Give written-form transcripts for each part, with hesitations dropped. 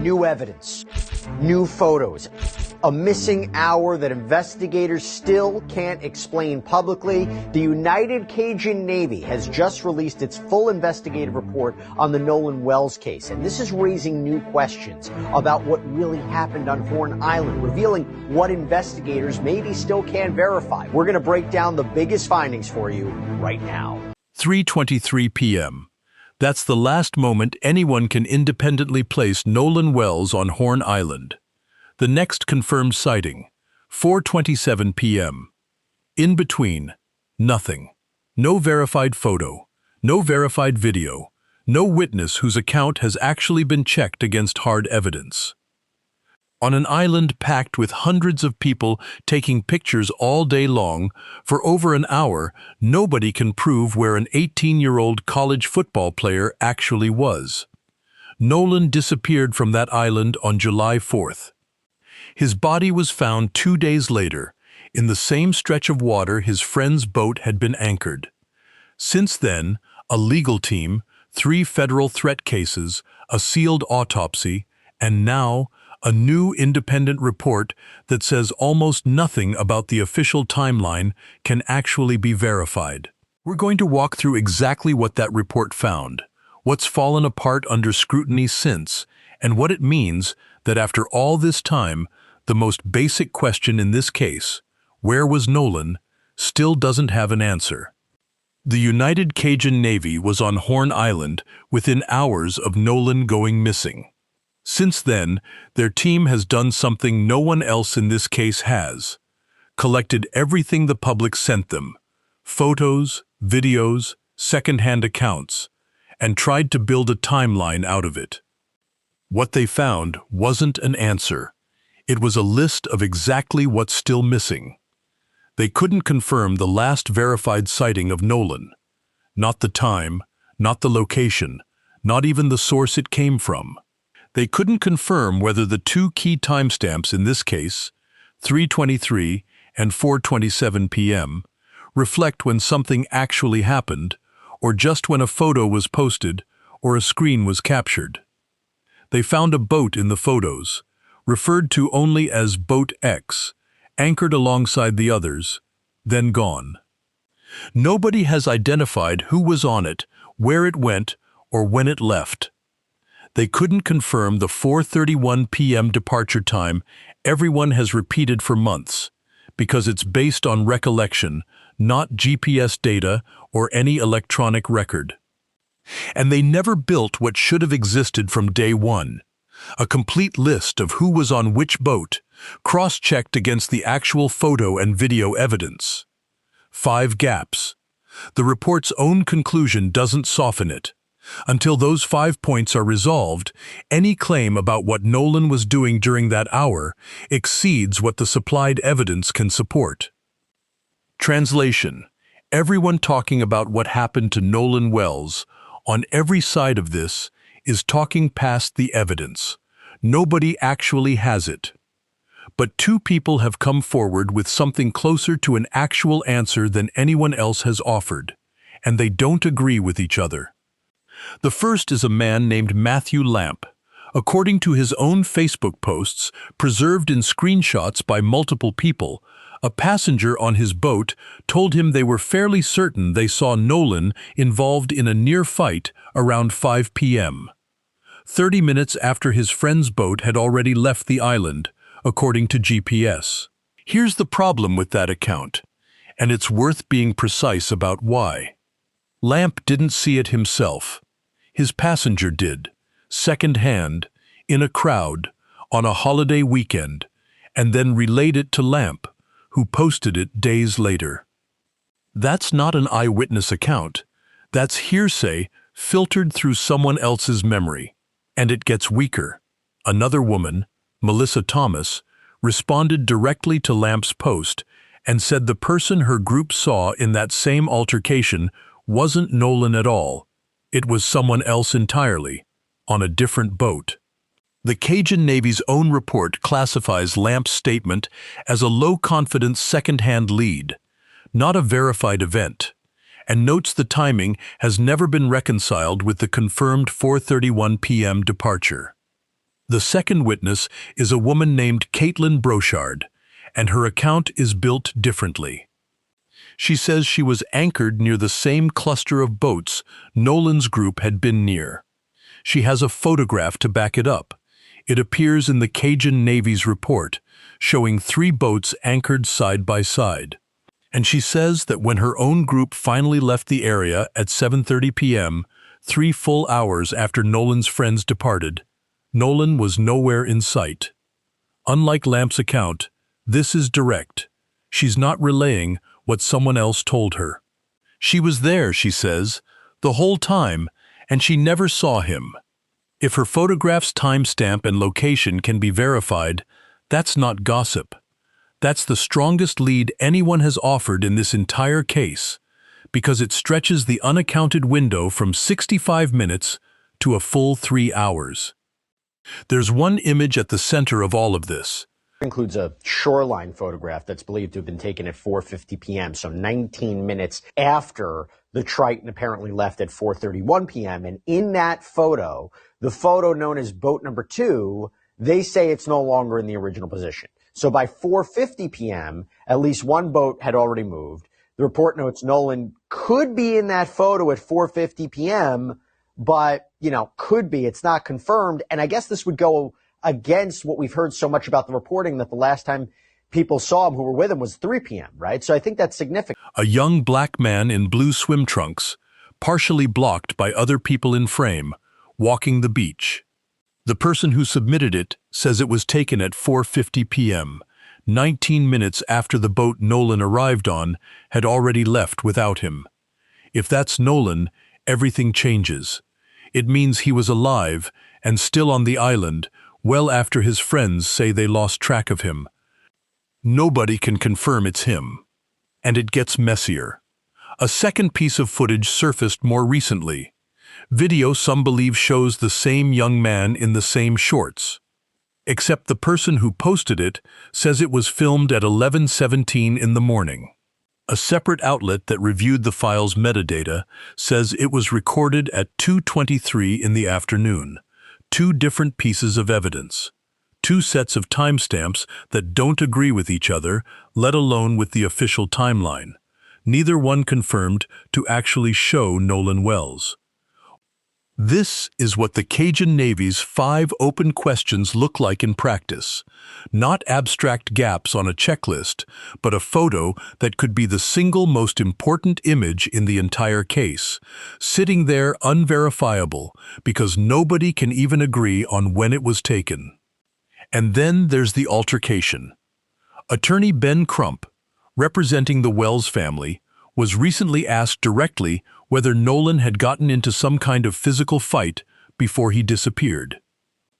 New evidence, new photos, a missing hour that investigators still can't explain publicly. The United Cajun Navy has just released its full investigative report on the Nolan Wells case, and this is raising new questions about what really happened on Horn Island, revealing what investigators maybe still can't verify. We're going to break down the biggest findings for you right now. 3:23 p.m. That's the last moment anyone can independently place Nolan Wells on Horn Island. The next confirmed sighting, 4:27 p.m. In between, nothing. No verified photo, no verified video, no witness whose account has actually been checked against hard evidence. On an island packed with hundreds of people taking pictures all day long, for over an hour, nobody can prove where an 18-year-old college football player actually was. Nolan disappeared from that island on July 4th. His body was found 2 days later, in the same stretch of water his friend's boat had been anchored. Since then, a legal team, 3 federal threat cases, a sealed autopsy, and now a new independent report that says almost nothing about the official timeline can actually be verified. We're going to walk through exactly what that report found, what's fallen apart under scrutiny since, and what it means that after all this time, the most basic question in this case, where was Nolan, still doesn't have an answer. The United Cajun Navy was on Horn Island within hours of Nolan going missing. Since then, their team has done something no one else in this case has: collected everything the public sent them, photos, videos, second-hand accounts, and tried to build a timeline out of it. What they found wasn't an answer. It was a list of exactly what's still missing. They couldn't confirm the last verified sighting of Nolan. Not the time, not the location, not even the source it came from. They couldn't confirm whether the 2 key timestamps in this case, 3:23 and 4:27 p.m., reflect when something actually happened, or just when a photo was posted or a screen was captured. They found a boat in the photos, referred to only as Boat X, anchored alongside the others, then gone. Nobody has identified who was on it, where it went, or when it left. They couldn't confirm the 4:31 p.m. departure time everyone has repeated for months, because it's based on recollection, not GPS data or any electronic record. And they never built what should have existed from day one: a complete list of who was on which boat, cross-checked against the actual photo and video evidence. 5 gaps. The report's own conclusion doesn't soften it. Until those 5 points are resolved, any claim about what Nolan was doing during that hour exceeds what the supplied evidence can support. Translation: everyone talking about what happened to Nolan Wells, on every side of this, is talking past the evidence. Nobody actually has it. But 2 people have come forward with something closer to an actual answer than anyone else has offered, and they don't agree with each other. The first is a man named Matthew Lamp. According to his own Facebook posts, preserved in screenshots by multiple people, a passenger on his boat told him they were fairly certain they saw Nolan involved in a near fight around 5 p.m. 30 minutes after his friend's boat had already left the island, according to GPS. Here's the problem with that account, and it's worth being precise about why. Lamp didn't see it himself. His passenger did, second-hand, in a crowd, on a holiday weekend, and then relayed it to Lamp, who posted it days later. That's not an eyewitness account. That's hearsay filtered through someone else's memory. And it gets weaker. Another woman, Melissa Thomas, responded directly to Lamp's post and said the person her group saw in that same altercation wasn't Nolan at all. It was someone else entirely, on a different boat. The Cajun Navy's own report classifies Lamp's statement as a low-confidence second-hand lead, not a verified event, and notes the timing has never been reconciled with the confirmed 4:31 p.m. departure. The second witness is a woman named Caitlin Brochard, and her account is built differently. She says she was anchored near the same cluster of boats Nolan's group had been near. She has a photograph to back it up. It appears in the Cajun Navy's report, showing 3 boats anchored side by side. And she says that when her own group finally left the area at 7:30 p.m., 3 full hours after Nolan's friends departed, Nolan was nowhere in sight. Unlike Lamp's account, this is direct. She's not relaying what someone else told her. She was there, she says, the whole time, and she never saw him. If her photograph's timestamp and location can be verified, that's not gossip. That's the strongest lead anyone has offered in this entire case, because it stretches the unaccounted window from 65 minutes to a full 3 hours. There's one image at the center of all of this. Includes a shoreline photograph that's believed to have been taken at 4:50 p.m., so 19 minutes after the Triton apparently left at 4:31 p.m. And in that photo, the photo known as boat number 2, they say it's no longer in the original position. So by 4:50 p.m., at least one boat had already moved. The report notes Nolan could be in that photo at 4:50 p.m., but, could be. It's not confirmed. And I guess this would go against what we've heard so much about the reporting that the last time people saw him who were with him was 3 p.m., right? So I think that's significant. A young black man in blue swim trunks, partially blocked by other people in frame, walking the beach. The person who submitted it says it was taken at 4:50 p.m., 19 minutes after the boat Nolan arrived on had already left without him. If that's Nolan, everything changes. It means he was alive and still on the island, well after his friends say they lost track of him. Nobody can confirm it's him. And it gets messier. A second piece of footage surfaced more recently. Video some believe shows the same young man in the same shorts. Except the person who posted it says it was filmed at 11:17 in the morning. A separate outlet that reviewed the file's metadata says it was recorded at 2:23 in the afternoon. 2 different pieces of evidence. 2 sets of timestamps that don't agree with each other, let alone with the official timeline. Neither one confirmed to actually show Nolan Wells. This is what the Cajun Navy's 5 open questions look like in practice. Not abstract gaps on a checklist, but a photo that could be the single most important image in the entire case, sitting there unverifiable because nobody can even agree on when it was taken. And then there's the altercation. Attorney Ben Crump, representing the Wells family, was recently asked directly whether Nolan had gotten into some kind of physical fight before he disappeared.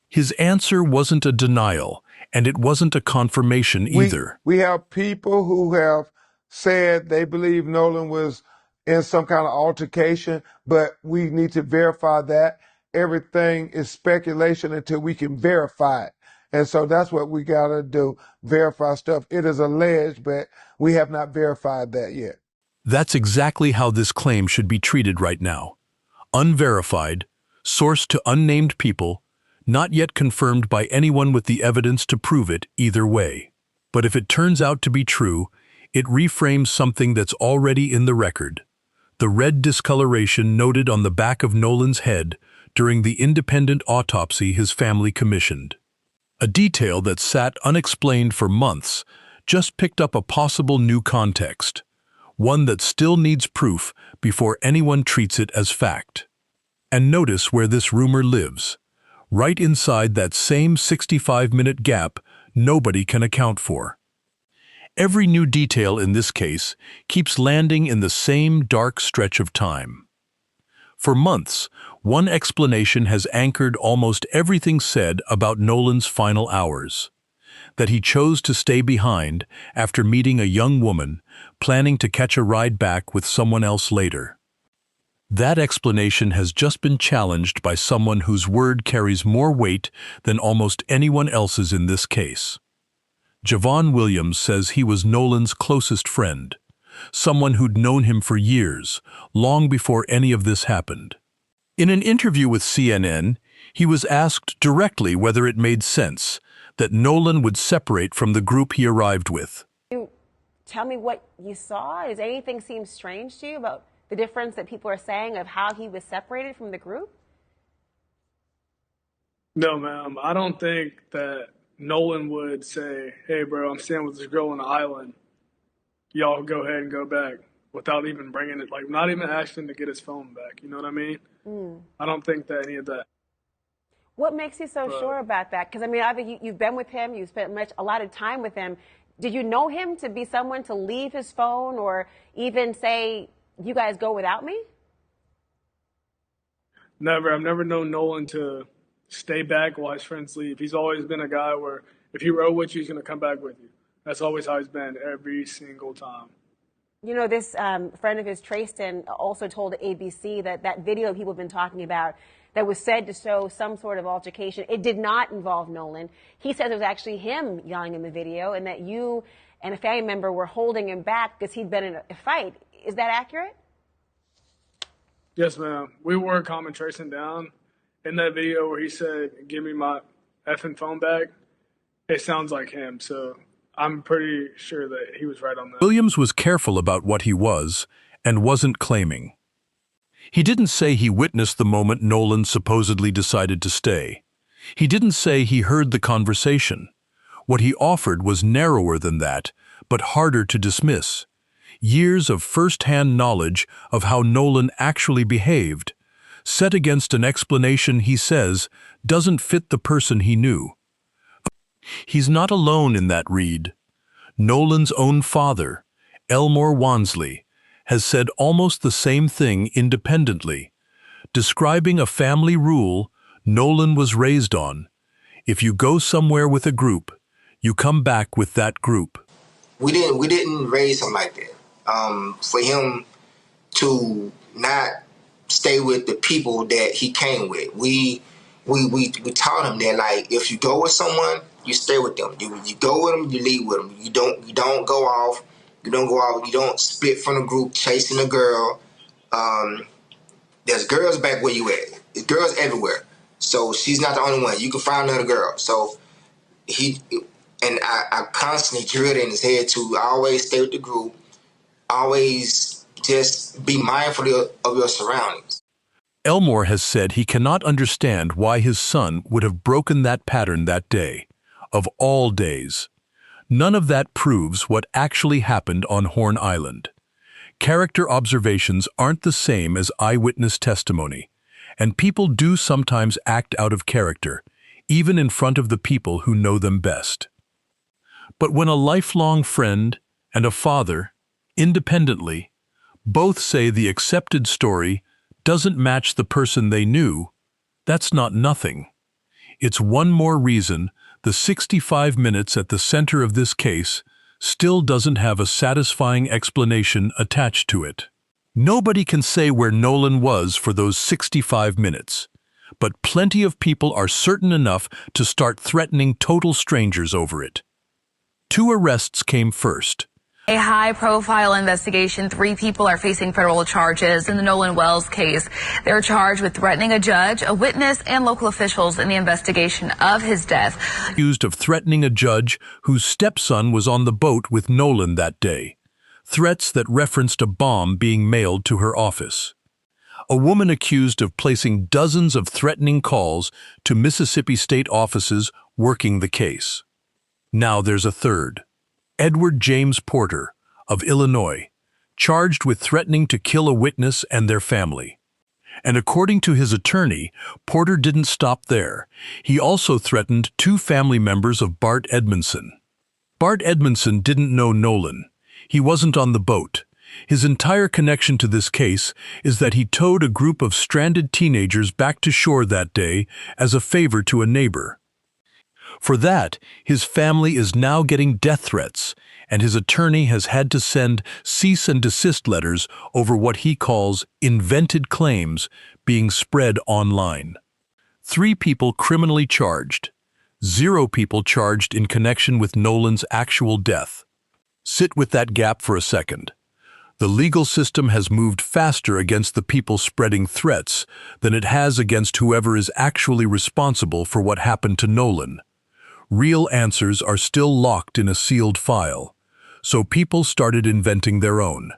His answer wasn't a denial, and it wasn't a confirmation either. We have people who have said they believe Nolan was in some kind of altercation, but we need to verify that. Everything is speculation until we can verify it. And so that's what we got to do, verify stuff. It is alleged, but we have not verified that yet. That's exactly how this claim should be treated right now. Unverified, sourced to unnamed people, not yet confirmed by anyone with the evidence to prove it either way. But if it turns out to be true, it reframes something that's already in the record. The red discoloration noted on the back of Nolan's head during the independent autopsy his family commissioned. A detail that sat unexplained for months just picked up a possible new context. One that still needs proof before anyone treats it as fact. And notice where this rumor lives. Right inside that same 65-minute gap nobody can account for. Every new detail in this case keeps landing in the same dark stretch of time. For months, one explanation has anchored almost everything said about Nolan's final hours. That he chose to stay behind after meeting a young woman, planning to catch a ride back with someone else later. That explanation has just been challenged by someone whose word carries more weight than almost anyone else's in this case. Javon Williams says he was Nolan's closest friend, someone who'd known him for years, long before any of this happened. In an interview with CNN, He was asked directly whether it made sense that Nolan would separate from the group he arrived with. You tell me what you saw. Does anything seem strange to you about the difference that people are saying of how he was separated from the group? No, ma'am. I don't think that Nolan would say, hey, bro, I'm staying with this girl on the island. Y'all go ahead and go back without even bringing it, like not even asking to get his phone back. You know what I mean? I don't think that any of that. What makes you so sure about that? Because, I mean, obviously you've been with him. You've spent a lot of time with him. Did you know him to be someone to leave his phone or even say, you guys go without me? Never. I've never known Nolan to stay back while his friends leave. He's always been a guy where if he rode with you, he's going to come back with you. That's always how he's been every single time. You know, this friend of his, Trayston, also told ABC that that video people have been talking about that was said to show some sort of altercation, it did not involve Nolan. He says it was actually him yelling in the video and that you and a family member were holding him back because he'd been in a fight. Is that accurate? Yes, ma'am. We were calming Trayston down. In that video where he said, give me my effing phone back, it sounds like him. So I'm pretty sure that he was right on that. Williams was careful about what he was and wasn't claiming. He didn't say he witnessed the moment Nolan supposedly decided to stay. He didn't say he heard the conversation. What he offered was narrower than that, but harder to dismiss. Years of first-hand knowledge of how Nolan actually behaved, set against an explanation he says doesn't fit the person he knew. He's not alone in that read. Nolan's own father, Elmore Wansley, has said almost the same thing independently, describing a family rule Nolan was raised on. If you go somewhere with a group, you come back with that group. We didn't raise him like that. For him to not stay with the people that he came with, we taught him that, like, if you go with someone, you stay with them. You go with them, you leave with them. You don't go off. You don't split from the group chasing a girl. There's girls back where you at. There's girls everywhere. So she's not the only one. You can find another girl. So I constantly drilled in his head to always stay with the group. Always just be mindful of your surroundings. Elmore has said he cannot understand why his son would have broken that pattern that day, of all days. None of that proves what actually happened on Horn Island. Character observations aren't the same as eyewitness testimony, and people do sometimes act out of character, even in front of the people who know them best. But when a lifelong friend and a father, independently, both say the accepted story doesn't match the person they knew, that's not nothing. It's one more reason the 65 minutes at the center of this case still doesn't have a satisfying explanation attached to it. Nobody can say where Nolan was for those 65 minutes, but plenty of people are certain enough to start threatening total strangers over it. 2 arrests came first. A high-profile investigation. 3 people are facing federal charges in the Nolan Wells case. They're charged with threatening a judge, a witness, and local officials in the investigation of his death. Accused of threatening a judge whose stepson was on the boat with Nolan that day. Threats that referenced a bomb being mailed to her office. A woman accused of placing dozens of threatening calls to Mississippi state offices working the case. Now there's a third. Edward James Porter, of Illinois, charged with threatening to kill a witness and their family. And according to his attorney, Porter didn't stop there. He also threatened 2 family members of Bart Edmondson. Bart Edmondson didn't know Nolan. He wasn't on the boat. His entire connection to this case is that he towed a group of stranded teenagers back to shore that day as a favor to a neighbor. For that, his family is now getting death threats, and his attorney has had to send cease and desist letters over what he calls invented claims being spread online. 3 people criminally charged, 0 people charged in connection with Nolan's actual death. Sit with that gap for a second. The legal system has moved faster against the people spreading threats than it has against whoever is actually responsible for what happened to Nolan. Real answers are still locked in a sealed file, so people started inventing their own.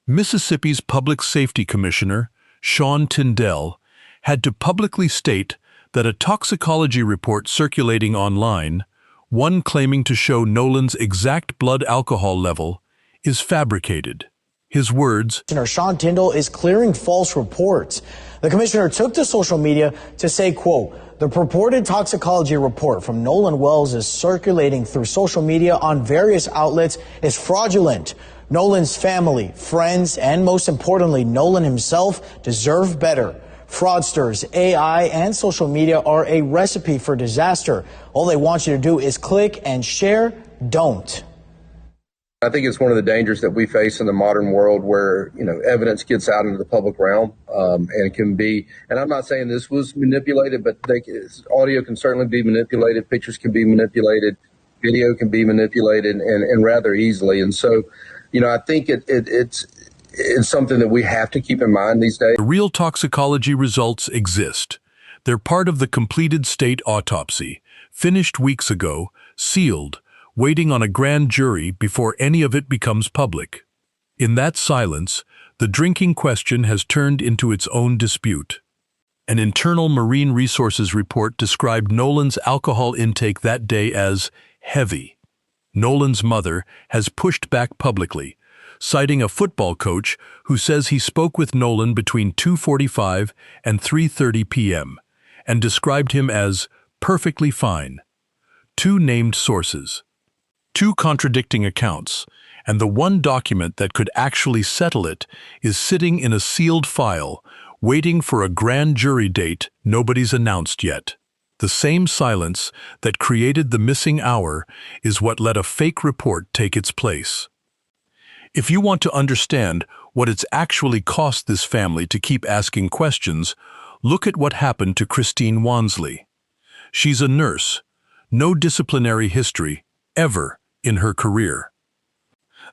Mississippi's Public Safety Commissioner, Shawn Tindell, had to publicly state that a toxicology report circulating online, one claiming to show Nolan's exact blood alcohol level, is fabricated. His words, Commissioner Shawn Tindell is clearing false reports. The commissioner took to social media to say, quote, the purported toxicology report from Nolan Wells is circulating through social media on various outlets is fraudulent. Nolan's family, friends, and most importantly, Nolan himself deserve better. Fraudsters, AI, and social media are a recipe for disaster. All they want you to do is click and share. Don't. I think it's one of the dangers that we face in the modern world where, evidence gets out into the public realm and can be, and I'm not saying this was manipulated, but audio can certainly be manipulated, pictures can be manipulated, video can be manipulated and rather easily. And so, I think it's something that we have to keep in mind these days. The real toxicology results exist. They're part of the completed state autopsy, finished weeks ago, sealed, waiting on a grand jury before any of it becomes public. In that silence, the drinking question has turned into its own dispute. An internal Marine Resources report described Nolan's alcohol intake that day as heavy. Nolan's mother has pushed back publicly, citing a football coach who says he spoke with Nolan between 2:45 and 3:30 p.m. and described him as perfectly fine. Two named sources. Two contradicting accounts, and the one document that could actually settle it is sitting in a sealed file, waiting for a grand jury date nobody's announced yet. The same silence that created the missing hour is what let a fake report take its place. If you want to understand what it's actually cost this family to keep asking questions, look at what happened to Christine Wansley. She's a nurse, no disciplinary history, ever, in her career.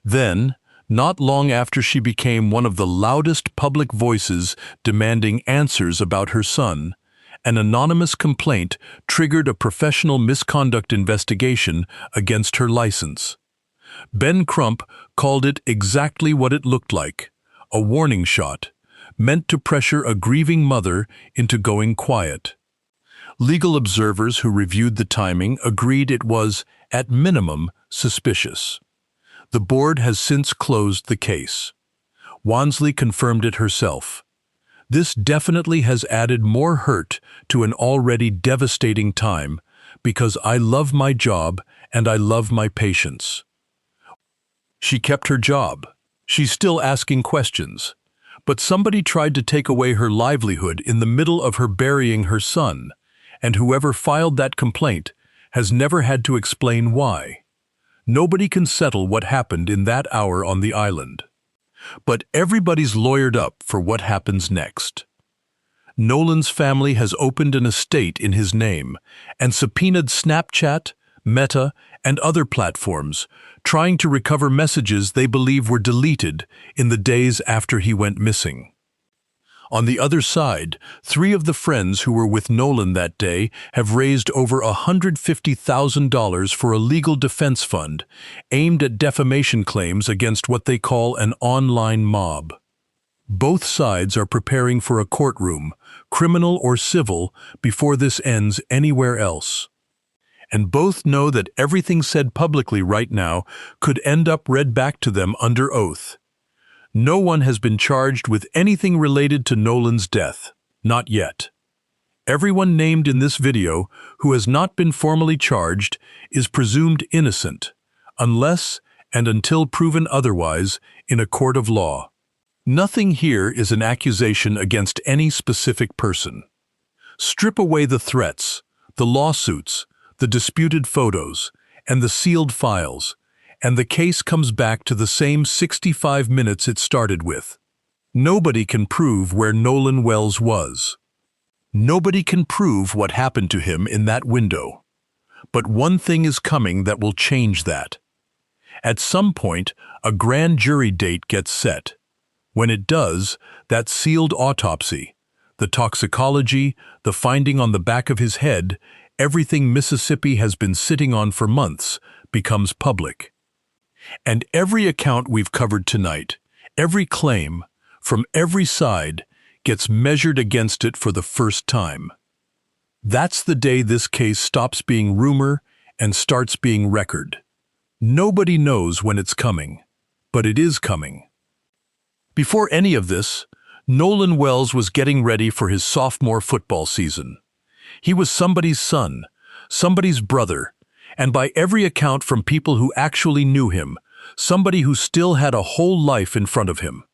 Then, not long after she became one of the loudest public voices demanding answers about her son, an anonymous complaint triggered a professional misconduct investigation against her license. Ben Crump called it exactly what it looked like, a warning shot, meant to pressure a grieving mother into going quiet. Legal observers who reviewed the timing agreed it was, at minimum, suspicious. The board has since closed the case. Wansley confirmed it herself. This definitely has added more hurt to an already devastating time because I love my job and I love my patients. She kept her job. She's still asking questions. But somebody tried to take away her livelihood in the middle of her burying her son, and whoever filed that complaint has never had to explain why. Nobody can settle what happened in that hour on the island. But everybody's lawyered up for what happens next. Nolan's family has opened an estate in his name and subpoenaed Snapchat, Meta, and other platforms, trying to recover messages they believe were deleted in the days after he went missing. On the other side, 3 of the friends who were with Nolan that day have raised over $150,000 for a legal defense fund aimed at defamation claims against what they call an online mob. Both sides are preparing for a courtroom, criminal or civil, before this ends anywhere else. And both know that everything said publicly right now could end up read back to them under oath. No one has been charged with anything related to Nolan's death, not yet. Everyone named in this video who has not been formally charged is presumed innocent, unless and until proven otherwise in a court of law. Nothing here is an accusation against any specific person. Strip away the threats, the lawsuits, the disputed photos, and the sealed files, and the case comes back to the same 65 minutes it started with. Nobody can prove where Nolan Wells was. Nobody can prove what happened to him in that window. But one thing is coming that will change that. At some point, a grand jury date gets set. When it does, that sealed autopsy, the toxicology, the finding on the back of his head, everything Mississippi has been sitting on for months, becomes public. And every account we've covered tonight, every claim, from every side, gets measured against it for the first time. That's the day this case stops being rumor and starts being record. Nobody knows when it's coming, but it is coming. Before any of this, Nolan Wells was getting ready for his sophomore football season. He was somebody's son, somebody's brother, and by every account from people who actually knew him, somebody who still had a whole life in front of him.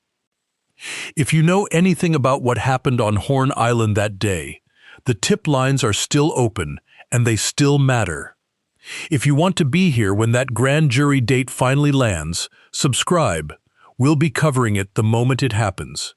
If you know anything about what happened on Horn Island that day, the tip lines are still open and they still matter. If you want to be here when that grand jury date finally lands, subscribe. We'll be covering it the moment it happens.